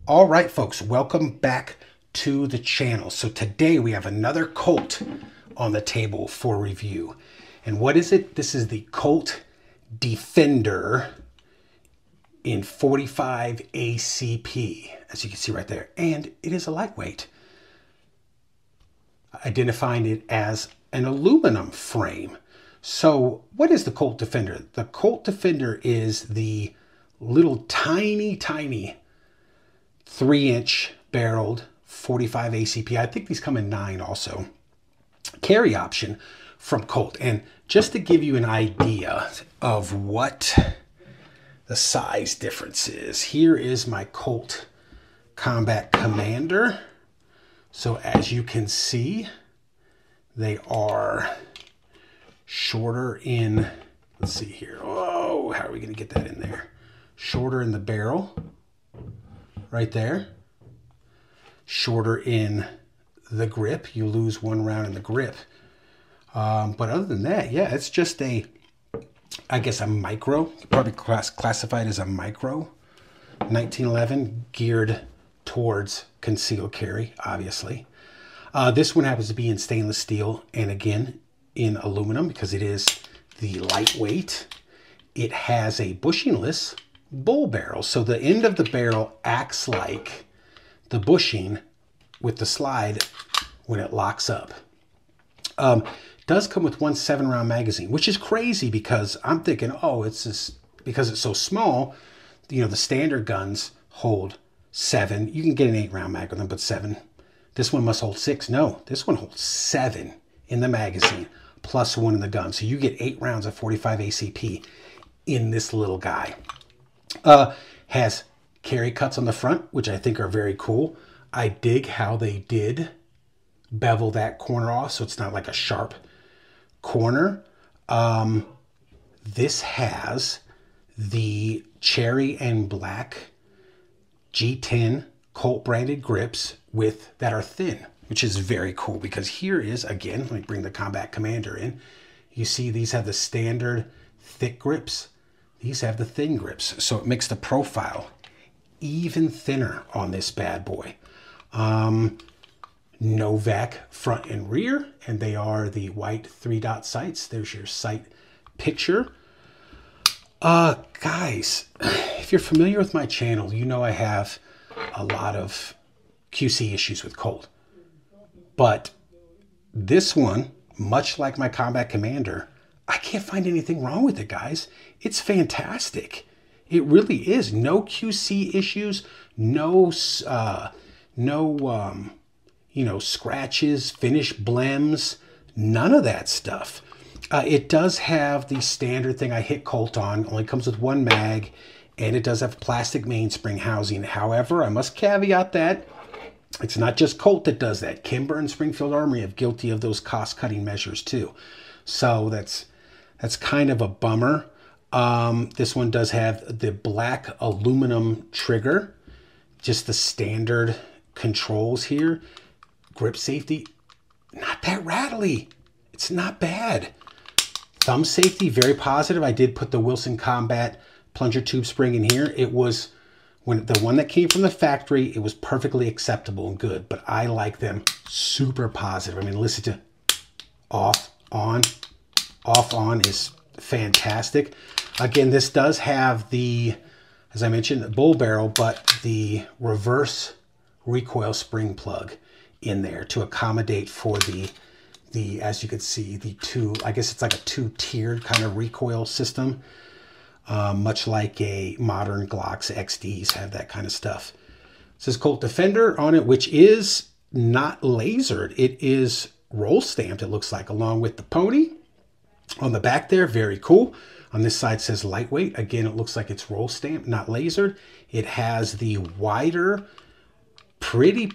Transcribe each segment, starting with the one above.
All right, folks, welcome back to the channel. So today we have another Colt on the table for review. And what is it? This is the Colt Defender in 45 ACP, as you can see right there. And it is a lightweight, identifying it as an aluminum frame. So what is the Colt Defender? The Colt Defender is the little tiny 3-inch barreled 45 ACP. I think these come in 9 also. Carry option from Colt. And just to give you an idea of what the size difference is, here is my Colt Combat Commander. So as you can see, they are shorter in, let's see here. Oh, how are we going to get that in there? Shorter in the barrel. Right there. Shorter in the grip. You lose 1 round in the grip. But other than that, yeah, it's just a, I guess, a micro. Probably classified as a micro. 1911, geared towards concealed carry, obviously. This one happens to be in stainless steel and again in aluminum because it is the lightweight. It has a bushingless bull barrel. So the end of the barrel acts like the bushing with the slide when it locks up. Does come with one 7-round magazine, which is crazy because I'm thinking, oh, it's just because it's so small, you know, the standard guns hold 7. You can get an 8-round mag with them, but 7. This one must hold 6. No, this one holds 7 in the magazine plus 1 in the gun. So you get 8 rounds of 45 ACP in this little guy. Has carry cuts on the front, which I think are very cool. I dig how they did bevel that corner off so it's not like a sharp corner. This has the cherry and black G10 Colt branded grips that are thin, which is very cool because here is, again, let me bring the Combat Commander in. You see these have the standard thick grips. These have the thin grips, so it makes the profile even thinner on this bad boy. Novak front and rear, and they are the white 3-dot sights. There's your sight picture. Guys, if you're familiar with my channel, you know I have a lot of QC issues with Colt. But this one, much like my Combat Commander, I can't find anything wrong with it, guys. It's fantastic. It really is. No QC issues, no scratches, finish blems, none of that stuff. It does have the standard thing I hit Colt on. Only comes with 1 mag, and it does have plastic mainspring housing. However, I must caveat that it's not just Colt that does that. Kimber and Springfield Armory are guilty of those cost-cutting measures too. So that's kind of a bummer. This one does have the black aluminum trigger, just the standard controls here. Grip safety, not that rattly. It's not bad. Thumb safety, very positive. I did put the Wilson Combat plunger tube spring in here. It was, when the one that came from the factory, it was perfectly acceptable and good, but I like them super positive. I mean, listen to off, on is fantastic. Again, this does have the, as I mentioned, the bull barrel, but the reverse recoil spring plug in there to accommodate for the as you can see, the 2, I guess it's like a 2-tiered kind of recoil system, much like a modern Glock's XDs have that kind of stuff. It says Colt Defender on it, which is not lasered. It is roll stamped, it looks like, along with the pony on the back there. Very cool. On this side says lightweight. Again, it looks like it's roll stamped, not lasered. It has the wider, pretty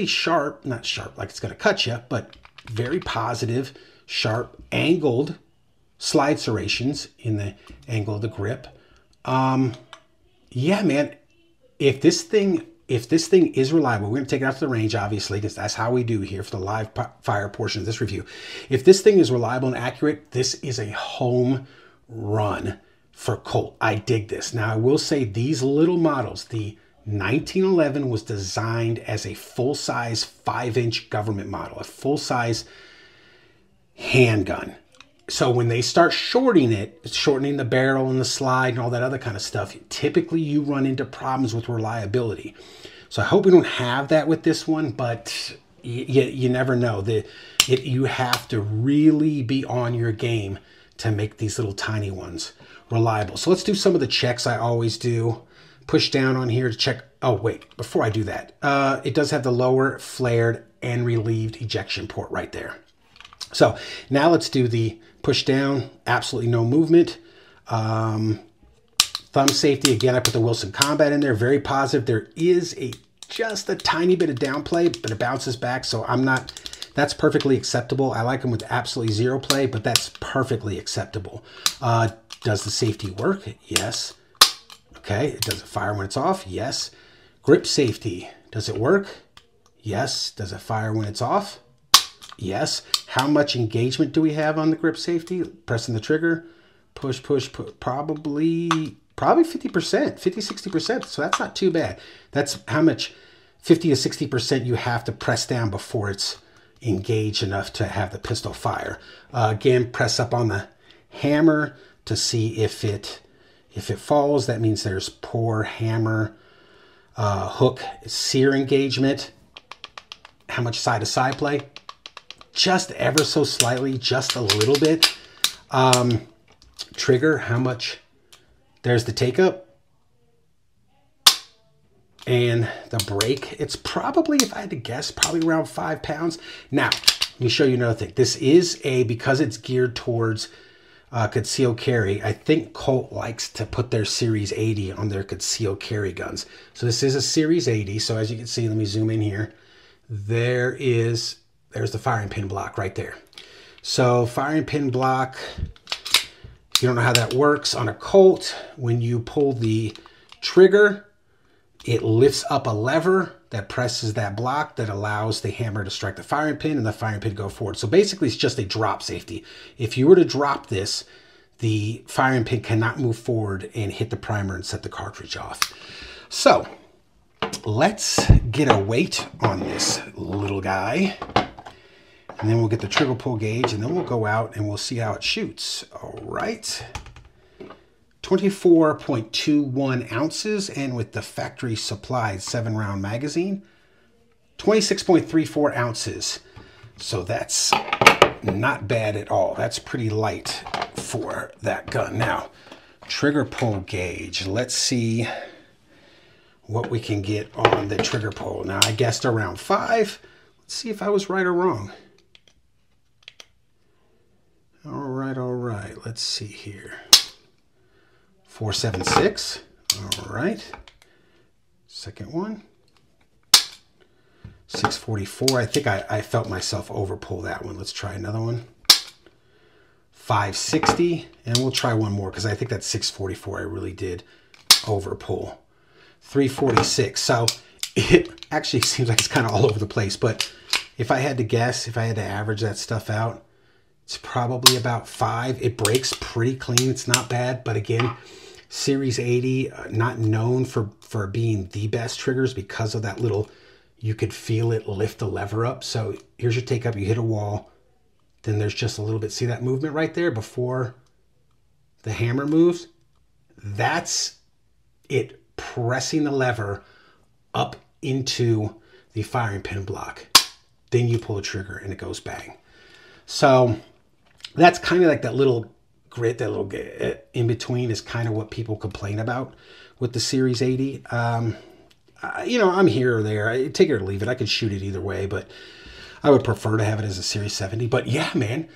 sharp, not sharp like it's going to cut you, but very positive, sharp, angled slide serrations in the angle of the grip. Yeah, man, if this thing is reliable, we're going to take it out to the range, obviously, because that's how we do here for the live fire portion of this review. If this thing is reliable and accurate, this is a home run for Colt. I dig this. Now, I will say these little models, the 1911 was designed as a full-size 5-inch government model, a full-size handgun. So when they start shortening the barrel and the slide and all that other kind of stuff, typically you run into problems with reliability. So I hope we don't have that with this one, but you never know. You have to really be on your game to make these little tiny ones reliable. So let's do some of the checks I always do. Push down on here to check. Oh, wait, before I do that, it does have the lower flared and relieved ejection port right there. So now let's do the push down, absolutely no movement. Thumb safety, again, I put the Wilson Combat in there, very positive. There is just a tiny bit of downplay, but it bounces back, so that's perfectly acceptable. I like them with absolutely zero play, but that's perfectly acceptable. Does the safety work? Yes. Okay, does it fire when it's off? Yes. Grip safety, does it work? Yes. Does it fire when it's off? Yes. How much engagement do we have on the grip safety? Pressing the trigger, push, probably 50%, 50-60%. So that's not too bad. That's how much 50 to 60% you have to press down before it's engaged enough to have the pistol fire. Again, press up on the hammer to see if it falls. That means there's poor hammer hook sear engagement. How much side-to-side play? Just ever so slightly, just a little bit. Trigger, how much? There's the take-up. And the brake, it's probably, if I had to guess, probably around 5 pounds. Now, let me show you another thing. This is because it's geared towards concealed carry. I think Colt likes to put their Series 80 on their concealed carry guns. So this is a Series 80. So as you can see, let me zoom in here. There's the firing pin block right there. So firing pin block, if you don't know how that works on a Colt, when you pull the trigger, it lifts up a lever that presses that block that allows the hammer to strike the firing pin and the firing pin to go forward. So basically it's just a drop safety. If you were to drop this, the firing pin cannot move forward and hit the primer and set the cartridge off. So let's get a weight on this little guy. And then we'll get the trigger pull gauge, and then we'll go out and we'll see how it shoots. All right. 24.21 ounces, and with the factory supplied 7-round magazine, 26.34 ounces. So that's not bad at all. That's pretty light for that gun. Now, trigger pull gauge. Let's see what we can get on the trigger pull. Now, I guessed around 5. Let's see if I was right or wrong. All right. Let's see here. 476. All right. Second one. 644. I think I felt myself overpull that one. Let's try another one. 560. And we'll try one more because I think that 644 I really did overpull. 346. So it actually seems like it's kind of all over the place. But if I had to guess, if I had to average that stuff out, it's probably about 5. It breaks pretty clean. It's not bad. But again, Series 80, not known for being the best triggers because of that little, you could feel it lift the lever up. So here's your take up. You hit a wall. Then there's just a little bit. See that movement right there before the hammer moves? That's it pressing the lever up into the firing pin block. Then you pull the trigger and it goes bang. So that's kind of like that little grit, that little in between is kind of what people complain about with the Series 80. You know, I'm here or there. I take it or leave it. I could shoot it either way, but I would prefer to have it as a Series 70. But yeah, man,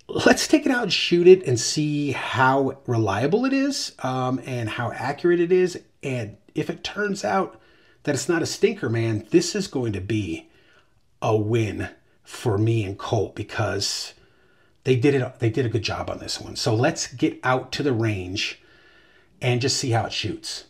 let's take it out and shoot it and see how reliable it is and how accurate it is. And if it turns out that it's not a stinker, man, this is going to be a win for me and Colt because they did a good job on this one. So let's get out to the range and just see how it shoots.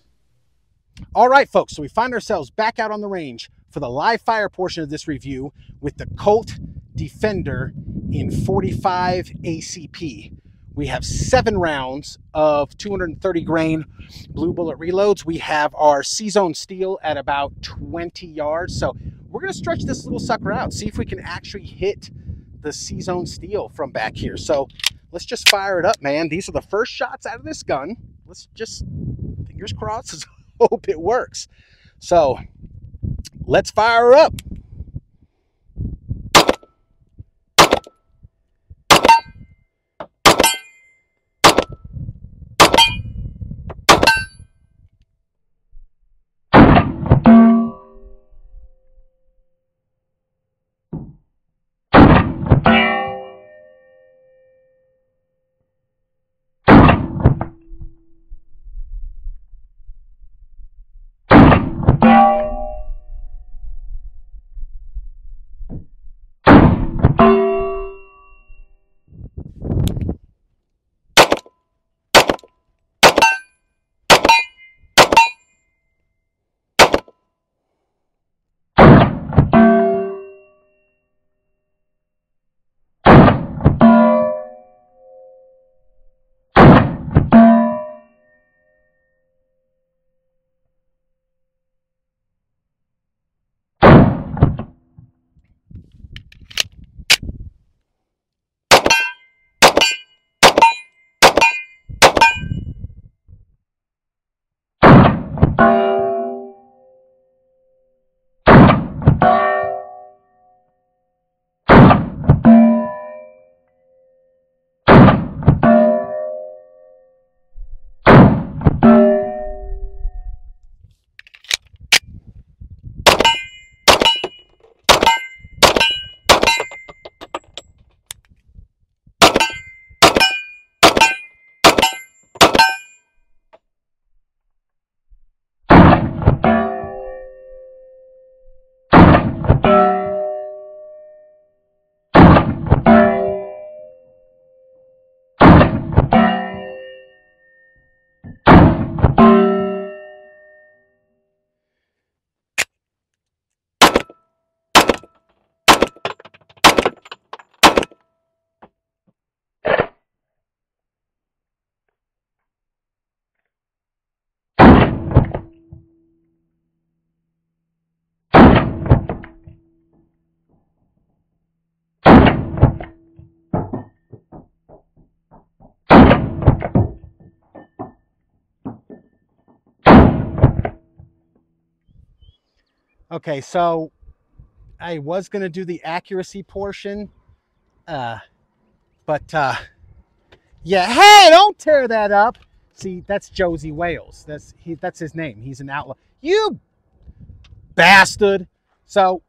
All right, folks, so we find ourselves back out on the range for the live fire portion of this review with the Colt Defender in 45 ACP. We have 7 rounds of 230 grain blue bullet reloads. We have our C-Zone steel at about 20 yards. So we're going to stretch this little sucker out, see if we can actually hit the C-Zone steel from back here. So let's just fire it up, man. These are the first shots out of this gun. Let's just, fingers crossed, hope it works. So let's fire her up. Okay, so I was going to do the accuracy portion, but yeah, hey, don't tear that up. See, that's Josie Wales. That's his name. He's an outlaw. You bastard. So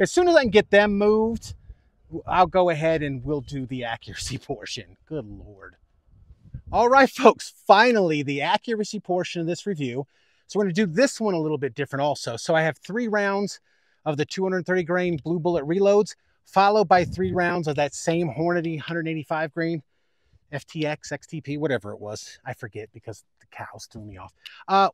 as soon as I can get them moved, I'll go ahead and we'll do the accuracy portion. Good Lord. All right, folks, finally the accuracy portion of this review. So we're going to do this one a little bit different also. So I have 3 rounds of the 230 grain blue bullet reloads, followed by 3 rounds of that same Hornady 185 grain FTX, XTP, whatever it was. I forget because the cows threw me off.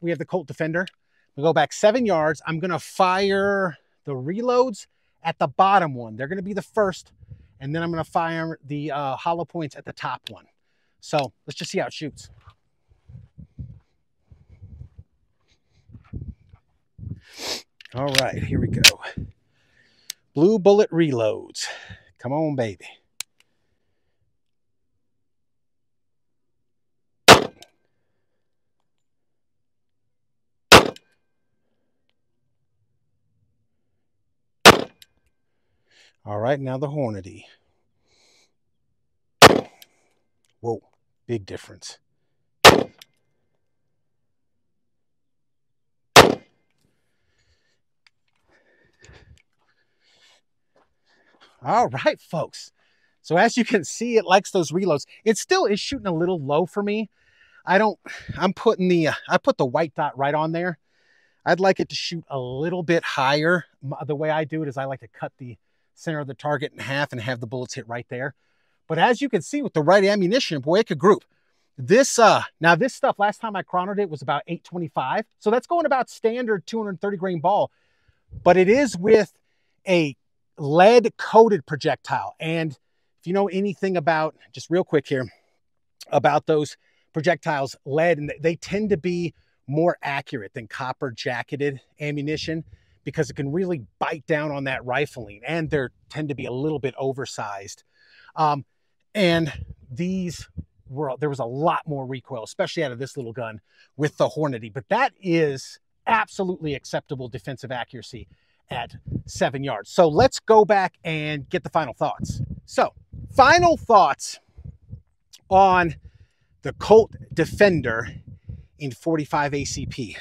We have the Colt Defender. We go back 7 yards. I'm going to fire the reloads at the bottom one. They're going to be the first, and then I'm going to fire the hollow points at the top one. So let's just see how it shoots. All right, here we go. Blue bullet reloads. Come on, baby. All right, now the Hornady. Whoa, big difference. All right, folks. So as you can see, it likes those reloads. It still is shooting a little low for me. I put the white dot right on there. I'd like it to shoot a little bit higher. The way I do it is I like to cut the center of the target in half and have the bullets hit right there. But as you can see with the right ammunition, boy, it could group. This, now this stuff, last time I chronoed it was about 825. So that's going about standard 230 grain ball, but it is with a lead coated projectile. And if you know anything about, just real quick here, about those projectiles lead, and they tend to be more accurate than copper jacketed ammunition because it can really bite down on that rifling, and they tend to be a little bit oversized. And there was a lot more recoil, especially out of this little gun with the Hornady, but that is absolutely acceptable defensive accuracy at 7 yards. So let's go back and get the final thoughts. So final thoughts on the Colt Defender in 45 ACP.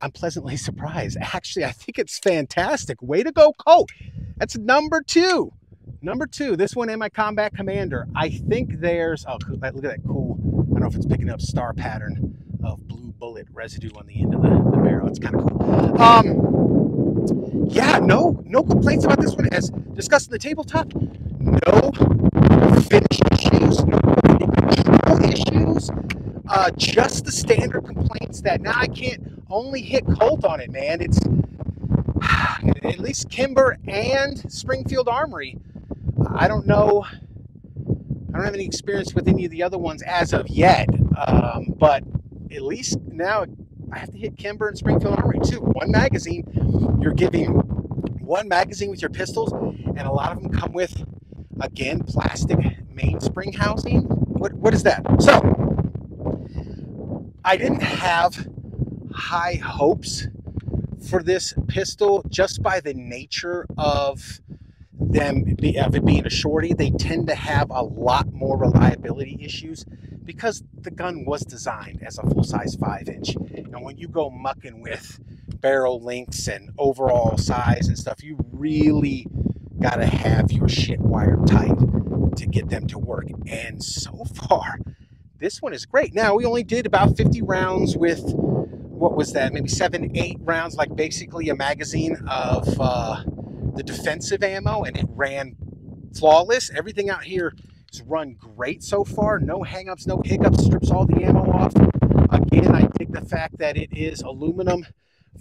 I'm pleasantly surprised. Actually, I think it's fantastic. Way to go, Colt. That's number 2. Number 2, this one and my Combat Commander. I think there's, oh, look at that cool, I don't know if it's picking up star pattern of blue bullet residue on the end of the barrel. It's kind of cool. Yeah, no complaints about this one. As discussed in the tabletop, no finish issues, no control issues, just the standard complaints that now I can't only hit Colt on it, man. It's at least Kimber and Springfield Armory. I don't know. I don't have any experience with any of the other ones as of yet, but at least now I have to hit Kimber and Springfield Armory too. One magazine, you're giving one magazine with your pistols, and a lot of them come with, again, plastic mainspring housing. What is that? So I didn't have high hopes for this pistol just by the nature of it being a shorty. They tend to have a lot more reliability issues because the gun was designed as a full-size 5-inch. And when you go mucking with barrel lengths and overall size and stuff, you really got to have your shit wired tight to get them to work. And so far, this one is great. Now, we only did about 50 rounds with, what was that, maybe 7, 8 rounds, like basically a magazine of the defensive ammo, and it ran flawless. Everything out here is run great so far. No hangups, no hiccups, strips all the ammo off. Again, I dig the fact that it is aluminum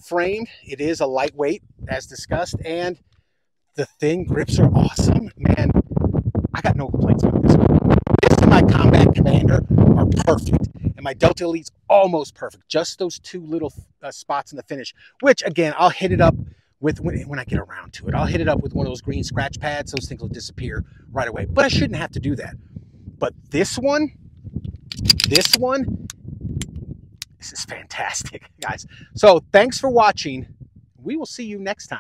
framed. It is a lightweight, as discussed, and the thin grips are awesome. Man, I got no complaints about this one. This and my Combat Commander are perfect, and my Delta Elite's almost perfect. Just those 2 little spots in the finish, which, again, I'll hit it up with when I get around to it. I'll hit it up with one of those green scratch pads. Those things will disappear right away. But I shouldn't have to do that. But this one, this is fantastic, guys. So thanks for watching. We will see you next time.